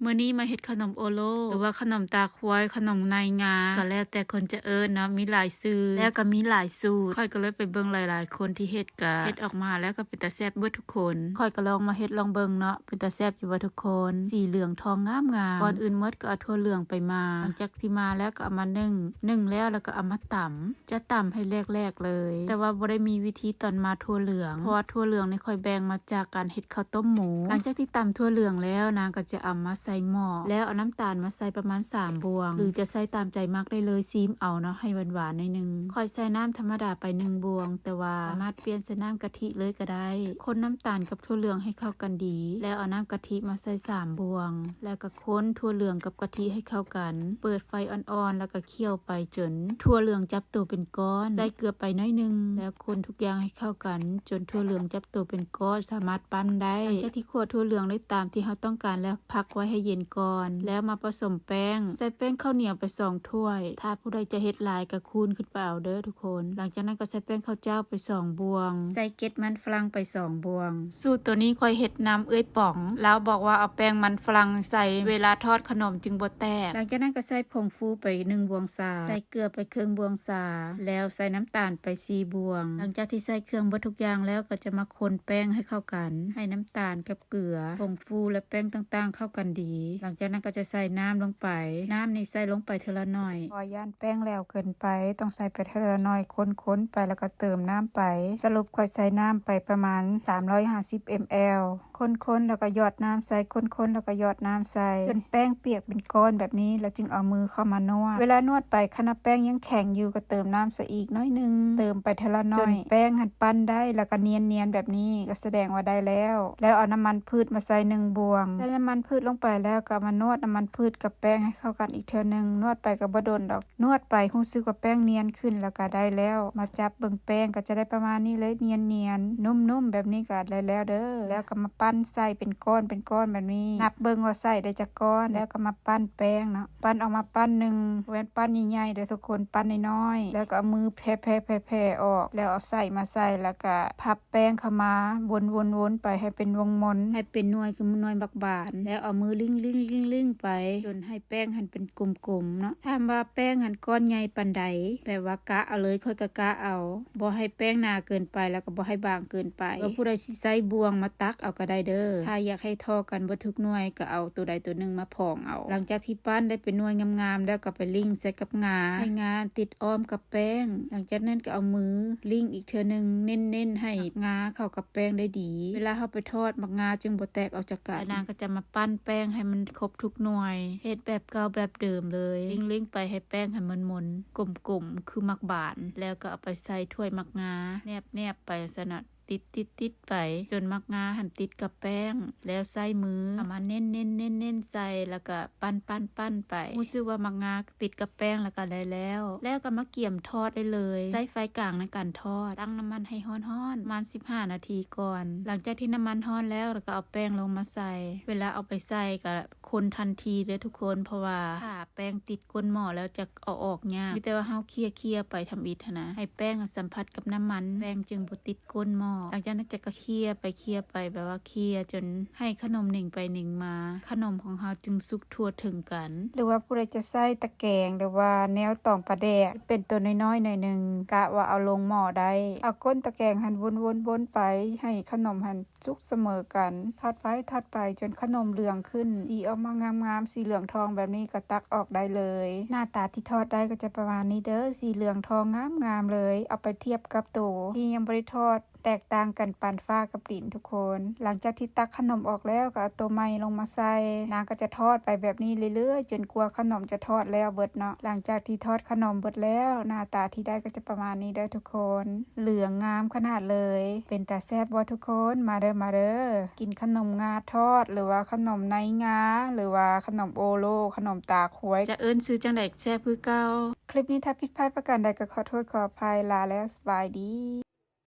มื้อนี้มาเฮ็ดขนมโอโลหรือว่าขนมตาควายขนมนายงาก็แล้วแต่คนจะเอิ้นเนาะมีหลายชื่อแล้วก็มีหลายสูตรข้อยก็เลยไปเบิ่งหลายๆคนที่เฮ็ดก็เฮ็ดออกมาแล้วก็เป็นตาแซ่บเบิดทุกคนข้อยก็ลองมาเฮ็ดลองเบิ่งเนาะเป็นตาแซ่บอยู่ว่าทุกคนสีเหลืองทองงามๆก่อนอื่นหมดก็เอาถั่วเหลืองไปมาหลังจากที่มาแล้วก็เอามานึ่งแล้วก็เอามาตำจะตำให้แรกๆเลยแต่ว่าบ่ได้มีวิธีตอนมาถั่วเหลืองเพราะว่าถั่วเหลืองนี่ค่อยแบ่งมาจากการเฮ็ดข้าวต้มหมูหลังจากที่ตำถั่วเหลืองแล้วนางก็จะเอามาใส่หม้อแล้วเอาน้ำตาลมาใส่ประมาณ3บวงหรือจะใส่ตามใจมักได้เลยซีมเอาเนาะให้หวานๆหน่อยนึงค่อยใส่น้ำธรรมดาไป1บวงแต่ว่าสามารถเปลี่ยนใส่น้ำกะทิเลยก็ได้คนน้ำตาลกับถั่วเหลืองให้เข้ากันดีแล้วเอาน้ำกะทิมาใส่3บวงแล้วก็คนถั่วเหลืองกับกะทิให้เข้ากันเปิดไฟอ่อนๆแล้วก็เคี่ยวไปจนถั่วเหลืองจับตัวเป็นก้อนใส่เกลือไปน้อยนึงแล้วคนทุกอย่างให้เข้ากันจนถั่วเหลืองจับตัวเป็นก้อนสามารถปั้นได้หลังจากที่คั่วถั่วเหลืองได้ตามที่เราต้องการแล้วพักไว้ให้เย็นก่อนแล้วมาผสมแป้งใส่แป้งข้าวเหนียวไป2ถ้วยถ้าผู้ใดจะเฮ็ดหลายก็คูณขึ้นไปเอาเด้อทุกคนหลังจากนั้นก็ใส่แป้งข้าวเจ้าไป2บวงใส่เกล็ดมันฝรั่งไป2บวงสูตรตัวนี้ค่อยเฮ็ดน้ำเอ้ยป๋องแล้วบอกว่าเอาแป้งมันฝรั่งใส่เวลาทอดขนมจึงบ่แตกหลังจากนั้นก็ใส่ผงฟูไป1บวงศาใส่เกลือไปครึ่งบวงศาแล้วใส่น้ำตาลไป4บวงหลังจากที่ใส่เครื่องบ่ทุกอย่างแล้วก็จะมาคนแป้งให้เข้ากันให้น้ำตาลกับเกลือผงฟูและแป้งต่างๆเข้ากันดีหลังจากนั้นก็จะใส่น้ำลงไปน้ำนี่ใส่ลงไปเทละหน่อยพอย่านแป้งแล้วเกินไปต้องใส่ไปเทละหน่อยค้นๆไปแล้วก็เติมน้ำไปสรุปค่อยใส่น้ำไปประมาณ350 ml ค้นๆแล้วก็หยอดน้ำใส่ค้นๆแล้วก็หยอดน้ำใส่จนแป้งเปียกเป็นก้อนแบบนี้แล้วจึงเอามือเข้ามานวดเวลานวดไปขณะแป้งยังแข็งอยู่ก็เติมน้ำใส่อีกน้อยนึงเติมไปเทละหน่อยจนแป้งหัดปั้นได้แล้วก็เนียนๆแบบนี้ก็แสดงว่าได้แล้วเอาน้ำมันพืชมาใส่1บวงใส่น้ำมันพืชลงไปแล้วก็มานวดน้ำมันพืชกับแป้งให้เข้ากันอีกเทื่อนึงนวดไปก็บ่โดนดอกนวดไปรู้สึกว่าแป้งเนียนขึ้นแล้วก็ได้แล้วมาจับเบิ่งแป้งก็จะได้ประมาณนี้เลยเนียนๆนุ่มๆแบบนี้ก็ได้แล้วเด้อแล้วก็มาปั้นใส่เป็นก้อนแบบนี้นับเบิ่งว่าใส่ได้จักก้อนแล้วก็มาปั้นแป้งเนาะปั้นออกมาปั้นหนึ่งแว่นปั้นใหญ่ๆเด้อทุกคนปั้นน้อยๆแล้วก็เอามือแผ่ๆๆๆออกแล้วเอาใส่มาใส่แล้วก็พับแป้งเข้ามาวนๆๆไปให้เป็นวงมนให้เป็นหน่วยคือหน่วยบักบานแล้วเอามือลิ่งๆๆไปจนให้แป้งหันเป็นกลมๆเนาะถามว่าแป้งหันก้อนใหญ่ปานใดแปลว่ากะเอาเลยค่อยกะเอาบ่ให้แป้งหนาเกินไปแล้วก็บ่ให้บางเกินไปว่าผู้ใดสิใส่บวงมาตักเอาก็ได้เด้อถ้าอยากให้ทอกันบ่ทุกหน่วยก็เอาตัวใดตัวหนึ่งมาพองเอาหลังจากที่ปั้นได้เป็นหน่วยงามๆแล้วก็ไปลิ่งใส่กับงาให้งาติดอ้อมกับแป้งหลังจากนั้นก็เอามือลิ่งอีกเทื่อนึงเน้นๆให้งาเข้ากับแป้งได้ดีเวลาเฮาไปทอดมักงาจึงบ่แตกออกจากกันนางก็จะมาปั้นแป้งให้มันครบทุกหน่วยเฮ็ดแบบเก่าแบบเดิมเลยลิ่งไปให้แป้งให้มันหมุนกลมๆคือมักบานแล้วก็เอาไปใส่ถ้วยมักงาแนบไปซะนะติดไปจนมักงาหันติดกับแป้งแล้วใส่มือเอามาเน้นใส่แล้วก็ปั้นไปรู้สึกว่ามักงาติดกับแป้งแล้วก็ได้แล้วก็มาเกี่ยมทอดได้เลยใส่ไฟกลางในการทอดตั้งน้ำมันให้ร้อนๆประมาณ15นาทีก่อนหลังจากที่น้ำมันร้อนแล้วก็เอาแป้งลงมาใส่เวลาเอาไปใส่ก็คนทันทีเลยทุกคนเพราะว่าถ้าแป้งติดก้นหม้อแล้วจะเอาออกยากมีแต่ว่าเฮาเคี่ยไปทำอีกนะให้แป้งสัมผัสกับน้ำมันแป้งจึงบ่ติดก้นหม้อหลังจากนั้นจะก็เคี่ยไปแบบว่าเคี่ยจนให้ขนมหนึ่งไปหนึ่งมาขนมของเฮาจึงสุกทั่วถึงกันหรือว่าผู้ใดจะใส่ตะแกรงหรือว่าแนวตองปลาแดกเป็นตัวน้อยๆหน่อยนึงกะว่าเอาลงหม้อได้เอาก้นตะแกรงหันวนๆไปให้ขนมหันสุกเสมอกันทอดไปจนขนมเหลืองขึ้นสีออกมางามๆสีเหลืองทองแบบนี้ก็ตักออกได้เลยหน้าตาที่ทอดได้ก็จะประมาณนี้เด้อสีเหลืองทองงามเลยเอาไปเทียบกับตัวที่ยังบ่ได้ทอดแตกต่างกันปานฟ้ากับดินทุกคนหลังจากที่ตักขนมออกแล้วก็เอาตัวไม้ลงมาใส่นางก็จะทอดไปแบบนี้เรื่อยๆจนกว่าขนมจะทอดแล้วเบิดเนาะหลังจากที่ทอดขนมเบิดแล้วหน้าตาที่ได้ก็จะประมาณนี้เด้อทุกคนเหลืองงามขนาดเลยเป็นตาแซ่บบ่ทุกคนมาเด้อกินขนมงาทอดหรือว่าขนมในงาหรือว่าขนมโอโลขนมตาควายจะเอิ้นซื้อจังได๋แซ่บคือเก่าคลิปนี้ถ้าผิดพลาดประการใดก็ขอโทษขออภัยลาแล้วสบายดี